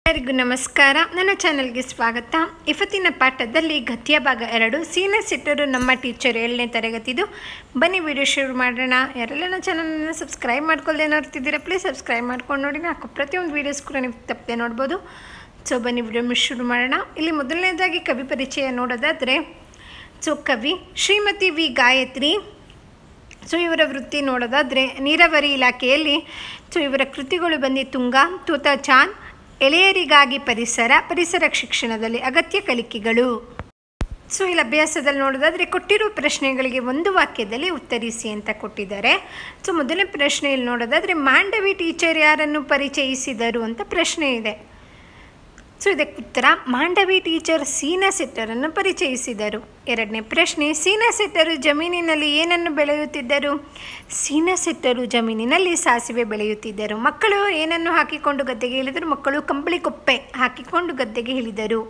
ಎಲ್ಲರಿಗೂ ನಮಸ್ಕಾರ. ನನ್ನ ಚಾನಲ್ಗೆ ಸ್ವಾಗತ. ಇವತ್ತಿನ ಪಾಠದಲ್ಲಿ ಗದ್ಯ ಭಾಗ 2 ಸೀನ ಸಿಟ್ಟರು ನಮ್ಮ ಟೀಚರ್ 7ನೇ ತರಗತಿದು. ಬನ್ನಿ ವಿಡಿಯೋ ಶುರು ಮಾಡೋಣ. ಯಾರೆಲ್ಲ ನನ್ನ ಚಾನಲನ್ನು ಸಬ್ಸ್ಕ್ರೈಬ್ ಮಾಡ್ಕೊಳ್ಳದೆ ನೋಡ್ತಿದ್ದೀರಾ ಪ್ಲೀಸ್ ಸಬ್ಸ್ಕ್ರೈಬ್ ಮಾಡ್ಕೊಂಡು ನೋಡಿ. ನಾಲ್ಕು ಪ್ರತಿಯೊಂದು ವೀಡಿಯೋಸ್ ಕೂಡ ನೀವು ತಪ್ಪದೆ ನೋಡ್ಬೋದು. ಸೊ ಬನ್ನಿ ವಿಡಿಯೋ ಶುರು ಮಾಡೋಣ. ಇಲ್ಲಿ ಮೊದಲನೇದಾಗಿ ಕವಿ ಪರಿಚಯ ನೋಡೋದಾದರೆ ಕವಿ ಶ್ರೀಮತಿ ವಿ ಗಾಯತ್ರಿ. ಇವರ ವೃತ್ತಿ ನೋಡೋದಾದರೆ ನೀರಾವರಿ ಇಲಾಖೆಯಲ್ಲಿ. ಇವರ ಕೃತಿಗಳು ಬಂದು ತುಂಗ, ತೂತ ಚಾಂದ್, ಎಳೆಯರಿಗಾಗಿ ಪರಿಸರ ಶಿಕ್ಷಣದಲ್ಲಿ ಅಗತ್ಯ ಕಲಿಕೆಗಳು. ಇಲ್ಲಿ ಅಭ್ಯಾಸದಲ್ಲಿ ನೋಡೋದಾದರೆ ಕೊಟ್ಟಿರುವ ಪ್ರಶ್ನೆಗಳಿಗೆ ಒಂದು ವಾಕ್ಯದಲ್ಲಿ ಉತ್ತರಿಸಿ ಅಂತ ಕೊಟ್ಟಿದ್ದಾರೆ. ಮೊದಲನೇ ಪ್ರಶ್ನೆಯಲ್ಲಿ ನೋಡೋದಾದರೆ ಮಾಂಡವಿ ಟೀಚರ್ ಯಾರನ್ನು ಪರಿಚಯಿಸಿದರು ಅಂತ ಪ್ರಶ್ನೆ ಇದೆ. ಇದಕ್ಕೆ ಉತ್ತರ ಮಾಂಡವಿ ಟೀಚರ್ ಸೀನ ಸೆಟ್ಟರನ್ನು ಪರಿಚಯಿಸಿದರು. ಎರಡನೇ ಪ್ರಶ್ನೆ ಸೀನ ಸೆಟ್ಟರು ಜಮೀನಿನಲ್ಲಿ ಏನನ್ನು ಬೆಳೆಯುತ್ತಿದ್ದರು? ಸೀನ ಸೆಟ್ಟರು ಜಮೀನಿನಲ್ಲಿ ಸಾಸಿವೆ ಬೆಳೆಯುತ್ತಿದ್ದರು. ಮಕ್ಕಳು ಏನನ್ನು ಹಾಕಿಕೊಂಡು ಗದ್ದೆಗೆ ಇಳಿದರು? ಮಕ್ಕಳು ಕಂಬಳಿ ಕೊಪ್ಪೆ ಹಾಕಿಕೊಂಡು ಗದ್ದೆಗೆ ಇಳಿದರು.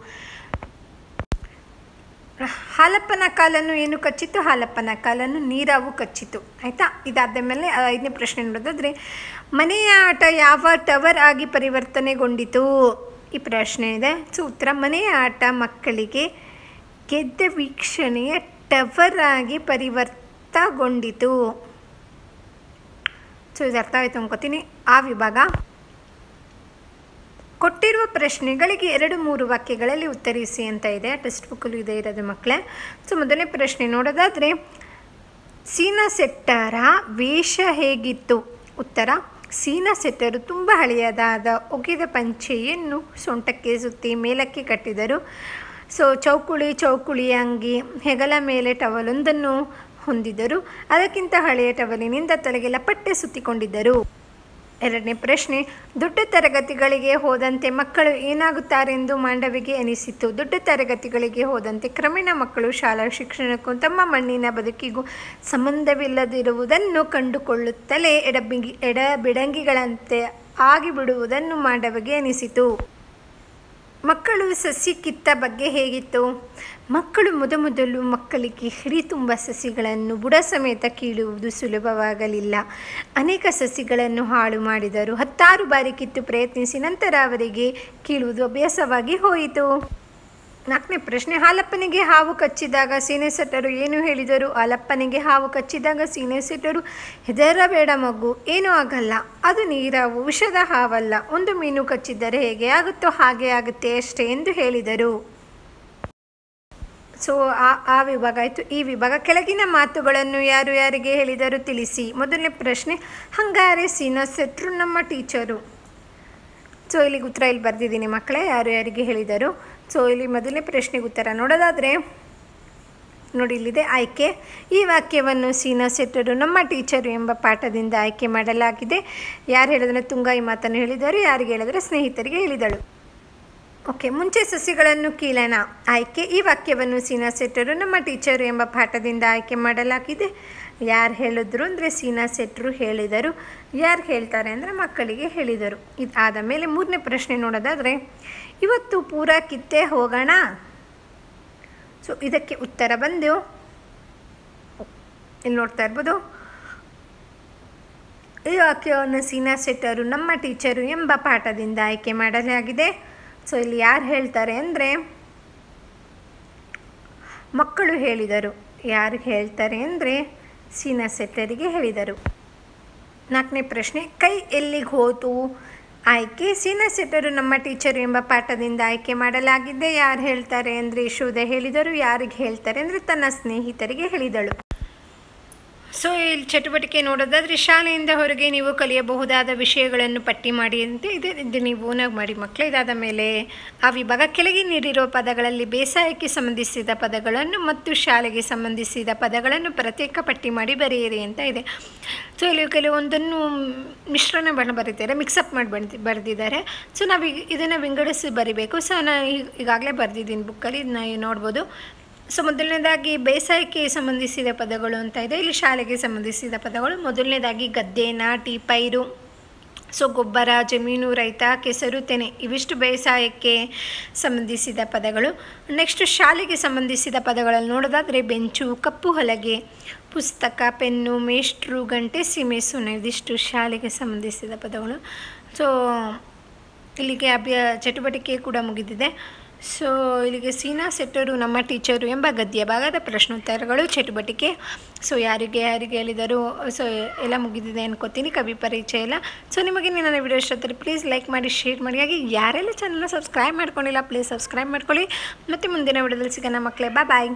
ಹಾಲಪ್ಪನ ಕಾಲನ್ನು ಏನು ಕಚ್ಚಿತು? ಹಾಲಪ್ಪನ ಕಾಲನ್ನು ನೀರಾವು ಕಚ್ಚಿತು. ಆಯಿತಾ? ಇದಾದ ಮೇಲೆ 5ನೇ ಪ್ರಶ್ನೆ ನೋಡೋದಾದರೆ ಮನೆಯ ಆಟ ಯಾವ ಟವರ್ ಆಗಿ ಪರಿವರ್ತನೆಗೊಂಡಿತು? ಈ ಪ್ರಶ್ನೆ ಇದೆ. ಉತ್ತರ ಮನೆಯ ಆಟ ಮಕ್ಕಳಿಗೆ ಗೆದ್ದ ವೀಕ್ಷಣೆಯ ಟವರ್ ಆಗಿ ಪರಿವರ್ತನೆಗೊಂಡಿತು. ಇದು ಅರ್ಥ ಆಯಿತು ಅನ್ಕೋತೀನಿ. ಆ ವಿಭಾಗ ಕೊಟ್ಟಿರುವ ಪ್ರಶ್ನೆಗಳಿಗೆ 2-3 ವಾಕ್ಯಗಳಲ್ಲಿ ಉತ್ತರಿಸಿ ಅಂತ ಇದೆ. ಟೆಕ್ಸ್ಟ್ ಬುಕ್ಕಲ್ಲೂ ಇದೆ ಇರೋದು ಮಕ್ಕಳೇ. ಮೊದಲನೇ ಪ್ರಶ್ನೆ ನೋಡೋದಾದರೆ ಸೀನ ಸೆಟ್ಟರ ವೇಷ ಹೇಗಿತ್ತು? ಉತ್ತರ ಸೀನ ಸೆಟ್ಟರು ತುಂಬ ಹಳೆಯದಾದ ಒಗೆದ ಪಂಚೆಯನ್ನು ಸೊಂಟಕ್ಕೆ ಸುತ್ತಿ ಮೇಲಕ್ಕೆ ಕಟ್ಟಿದರು. ಚೌಕುಳಿ ಅಂಗಿ, ಹೆಗಲ ಮೇಲೆ ಟವಲೊಂದನ್ನು ಹೊಂದಿದ್ದರು. ಅದಕ್ಕಿಂತ ಹಳೆಯ ಟವಲಿನಿಂದ ತಲೆಗೆ ಲಪಟ್ಟೆ ಸುತ್ತಿಕೊಂಡಿದ್ದರು. ಎರಡನೇ ಪ್ರಶ್ನೆ ದೊಡ್ಡ ತರಗತಿಗಳಿಗೆ ಹೋದಂತೆ ಮಕ್ಕಳು ಏನಾಗುತ್ತಾರೆಂದು ಮಾಂಡವಿಗೆ ಅನಿಸಿತು? ದೊಡ್ಡ ತರಗತಿಗಳಿಗೆ ಹೋದಂತೆ ಕ್ರಮೇಣ ಮಕ್ಕಳು ಶಾಲಾ ಶಿಕ್ಷಣಕ್ಕೂ ತಮ್ಮ ಮಣ್ಣಿನ ಬದುಕಿಗೂ ಸಂಬಂಧವಿಲ್ಲದಿರುವುದನ್ನು ಕಂಡುಕೊಳ್ಳುತ್ತಲೇ ಎಡಬಿಡಂಗಿಗಳಂತೆ ಆಗಿಬಿಡುವುದನ್ನು ಮಾಂಡವಿಗೆ ಅನಿಸಿತು. ಮಕ್ಕಳು ಸಸಿ ಕಿತ್ತ ಬಗ್ಗೆ ಹೇಗಿತ್ತು? ಮಕ್ಕಳು ಮೊದಲು ಮಕ್ಕಳಿಗೆ ಹಿಡಿ ತುಂಬ ಸಸಿಗಳನ್ನು ಬುಡ ಸಮೇತ ಕೀಳುವುದು ಸುಲಭವಾಗಲಿಲ್ಲ. ಅನೇಕ ಸಸಿಗಳನ್ನು ಹಾಳು ಮಾಡಿದರು. 10 ಬಾರಿ ಕಿತ್ತು ಪ್ರಯತ್ನಿಸಿ ನಂತರ ಅವರಿಗೆ ಕೀಳುವುದು ಅಭ್ಯಾಸವಾಗಿ ಹೋಯಿತು. 4ನೇ ಪ್ರಶ್ನೆ ಹಾಲಪ್ಪನಿಗೆ ಹಾವು ಕಚ್ಚಿದಾಗ ಸೀನ ಸೆಟ್ಟರು ಏನು ಹೇಳಿದರು? ಹಾಲಪ್ಪನಿಗೆ ಹಾವು ಕಚ್ಚಿದಾಗ ಸೀನ ಸೆಟ್ಟರು ಹೆದರಬೇಡ ಮಗು, ಏನೂ ಆಗಲ್ಲ, ಅದು ನೀರಾವು, ವಿಷದ ಹಾವಲ್ಲ. ಒಂದು ಮೀನು ಕಚ್ಚಿದ್ದರೆ ಹೇಗೆ ಆಗುತ್ತೋ ಹಾಗೆ ಆಗುತ್ತೆ ಅಷ್ಟೇ ಎಂದು ಹೇಳಿದರು. ಆ ವಿಭಾಗ ಆಯಿತು. ಈ ವಿಭಾಗ ಕೆಳಗಿನ ಮಾತುಗಳನ್ನು ಯಾರು ಯಾರಿಗೆ ಹೇಳಿದರು ತಿಳಿಸಿ. ಮೊದಲನೇ ಪ್ರಶ್ನೆ ಹಂಗಾರೆ ಸೀನ ಸೆಟ್ಟರು ನಮ್ಮ ಟೀಚರು. ಇಲ್ಲಿಗೆ ಉತ್ತರ ಇಲ್ಲಿ ಬರೆದಿದ್ದೀನಿ ಮಕ್ಕಳೇ, ಯಾರು ಯಾರಿಗೆ ಹೇಳಿದರು. ಇಲ್ಲಿ ಮೊದಲನೇ ಪ್ರಶ್ನೆಗೆ ಉತ್ತರ ನೋಡೋದಾದರೆ ನೋಡಿ ಇಲ್ಲಿದೆ ಆಯ್ಕೆ. ಈ ವಾಕ್ಯವನ್ನು ಸೀನ ಸೆಟ್ಟರು ನಮ್ಮ ಟೀಚರು ಎಂಬ ಪಾಠದಿಂದ ಆಯ್ಕೆ ಮಾಡಲಾಗಿದೆ. ಯಾರು ಹೇಳಿದ್ರೆ ತುಂಗ ಈ ಮಾತನ್ನು ಹೇಳಿದರು. ಯಾರಿಗೆ ಹೇಳಿದರೆ ಸ್ನೇಹಿತರಿಗೆ ಹೇಳಿದಳು. ಓಕೆ, ಮುಂಚೆ ಸಸಿಗಳನ್ನು ಕೀಳೋಣ. ಆಯ್ಕೆ. ಈ ವಾಕ್ಯವನ್ನು ಸೀನ ಸೆಟ್ಟರು ನಮ್ಮ ಟೀಚರು ಎಂಬ ಪಾಠದಿಂದ ಆಯ್ಕೆ ಮಾಡಲಾಗಿದೆ. ಯಾರು ಹೇಳಿದ್ರು ಅಂದರೆ ಸೀನ ಸೆಟ್ಟರು ಹೇಳಿದರು. ಯಾರು ಹೇಳ್ತಾರೆ ಅಂದರೆ ಮಕ್ಕಳಿಗೆ ಹೇಳಿದರು. ಇದಾದ ಮೇಲೆ 3ನೇ ಪ್ರಶ್ನೆ ನೋಡೋದಾದರೆ ಇವತ್ತು ಪೂರಾ ಕಿತ್ತೇ ಹೋಗೋಣ. ಇದಕ್ಕೆ ಉತ್ತರ ಬಂದು ಇಲ್ಲಿ ನೋಡ್ತಾ ಇರ್ಬೋದು. ಈ ವಾಕ್ಯವನ್ನು ಸೀನ ಸೆಟ್ಟರು ನಮ್ಮ ಟೀಚರು ಎಂಬ ಪಾಠದಿಂದ ಆಯ್ಕೆ ಮಾಡಲಾಗಿದೆ. ಇಲ್ಲಿ ಯಾರು ಹೇಳ್ತಾರೆ ಅಂದರೆ ಮಕ್ಕಳು ಹೇಳಿದರು. ಯಾರು ಹೇಳ್ತಾರೆ ಅಂದರೆ ಸೀನ ಸೆಟ್ಟರಿಗೆ ಹೇಳಿದರು. 4ನೇ ಪ್ರಶ್ನೆ ಕೈ ಎಲ್ಲಿಗೆ ಹೋತು? ಆಯ್ಕೆ. ಸೀನ ಸೆಟ್ಟರು ನಮ್ಮ ಟೀಚರು ಎಂಬ ಪಾಠದಿಂದ ಆಯ್ಕೆ ಮಾಡಲಾಗಿದೆ. ಯಾರು ಹೇಳ್ತಾರೆ ಅಂದರೆ ಯಶೋಧ ಹೇಳಿದರು. ಯಾರಿಗೆ ಹೇಳ್ತಾರೆ ಅಂದರೆ ತನ್ನ ಸ್ನೇಹಿತರಿಗೆ ಹೇಳಿದಳು. ಇಲ್ಲಿ ಚಟುವಟಿಕೆ ನೋಡೋದಾದರೆ ಶಾಲೆಯಿಂದ ಹೊರಗೆ ನೀವು ಕಲಿಯಬಹುದಾದ ವಿಷಯಗಳನ್ನು ಪಟ್ಟಿ ಮಾಡಿ ಅಂತ ಇದೆ. ಇದು ನೀವು ಓನಾಗಿ ಮಾಡಿ ಮಕ್ಕಳು. ಇದಾದ ಮೇಲೆ ಆ ವಿಭಾಗ ಕೆಳಗೆ ನೀಡಿರುವ ಪದಗಳಲ್ಲಿ ಬೇಸಾಯಕ್ಕೆ ಸಂಬಂಧಿಸಿದ ಪದಗಳನ್ನು ಮತ್ತು ಶಾಲೆಗೆ ಸಂಬಂಧಿಸಿದ ಪದಗಳನ್ನು ಪ್ರತ್ಯೇಕ ಪಟ್ಟಿ ಮಾಡಿ ಬರೆಯಿರಿ ಅಂತ ಇದೆ. ಇಲ್ಲಿ ಕೆಲವೊಂದನ್ನು ಮಿಶ್ರಣ ಬರೀತಾರೆ, ಮಿಕ್ಸಪ್ ಮಾಡಿ ಬರೆದಿದ್ದಾರೆ. ನಾವು ಇದನ್ನು ವಿಂಗಡಿಸಿ ಬರಿಬೇಕು. ನಾನು ಈಗಾಗಲೇ ಬರೆದಿದ್ದೀನಿ ಬುಕ್ಕಲ್ಲಿ, ಇದನ್ನ ನೋಡ್ಬೋದು. ಮೊದಲನೇದಾಗಿ ಬೇಸಾಯಕ್ಕೆ ಸಂಬಂಧಿಸಿದ ಪದಗಳು ಅಂತ ಇದೆ. ಇಲ್ಲಿ ಶಾಲೆಗೆ ಸಂಬಂಧಿಸಿದ ಪದಗಳು ಮೊದಲನೇದಾಗಿ ಗದ್ದೆ, ನಾಟಿ, ಪೈರು, ಗೊಬ್ಬರ, ಜಮೀನು, ರೈತ, ಕೆಸರು, ತೆನೆ ಇವಿಷ್ಟು ಬೇಸಾಯಕ್ಕೆ ಸಂಬಂಧಿಸಿದ ಪದಗಳು. ನೆಕ್ಸ್ಟ್ ಶಾಲೆಗೆ ಸಂಬಂಧಿಸಿದ ಪದಗಳನ್ನು ನೋಡೋದಾದರೆ ಬೆಂಚು, ಕಪ್ಪು ಹಲಗೆ, ಪುಸ್ತಕ, ಪೆನ್ನು, ಮೇಷ್ಟ್ರು, ಗಂಟೆ, ಸೀಮೆ ಸುಣ್ಣ ಇದಿಷ್ಟು ಶಾಲೆಗೆ ಸಂಬಂಧಿಸಿದ ಪದಗಳು. ಇಲ್ಲಿಗೆ ಚಟುವಟಿಕೆ ಕೂಡ ಮುಗಿದಿದೆ. ಸೊ ಇಲ್ಲಿಗೆ ಸೀನಾ ಸೆಟ್ಟರು ನಮ್ಮ ಟೀಚರು ಎಂಬ ಗದ್ಯ ಭಾಗದ ಪ್ರಶ್ನೋತ್ತರಗಳು ಚಟುವಟಿಕೆ ಸೊ ಯಾರಿಗೆ ಹೇಳಿದರು ಸೊ ಎಲ್ಲ ಮುಗಿದಿದೆ ಅನ್ಕೋತೀನಿ. ಕವಿ ಪರಿಚಯ ಎಲ್ಲ. ಸೊ ನಿಮಗೆ ನನ್ನ ವಿಡಿಯೋ ಇಷ್ಟೊತ್ತಲ್ಲಿ ಪ್ಲೀಸ್ ಲೈಕ್ ಮಾಡಿ, ಶೇರ್ ಮಾಡಿ. ಹಾಗೆ ಯಾರೆಲ್ಲ ಚಾನಲ್ನ ಸಬ್ಸ್ಕ್ರೈಬ್ ಮಾಡ್ಕೊಂಡಿಲ್ಲ ಪ್ಲೀಸ್ ಸಬ್ಸ್ಕ್ರೈಬ್ ಮಾಡ್ಕೊಳ್ಳಿ. ಮತ್ತು ಮುಂದಿನ ವಿಡಿಯೋದಲ್ಲಿ ಸಿಗೋಣ ಮಕ್ಕಳೇ. ಬಾಯ್.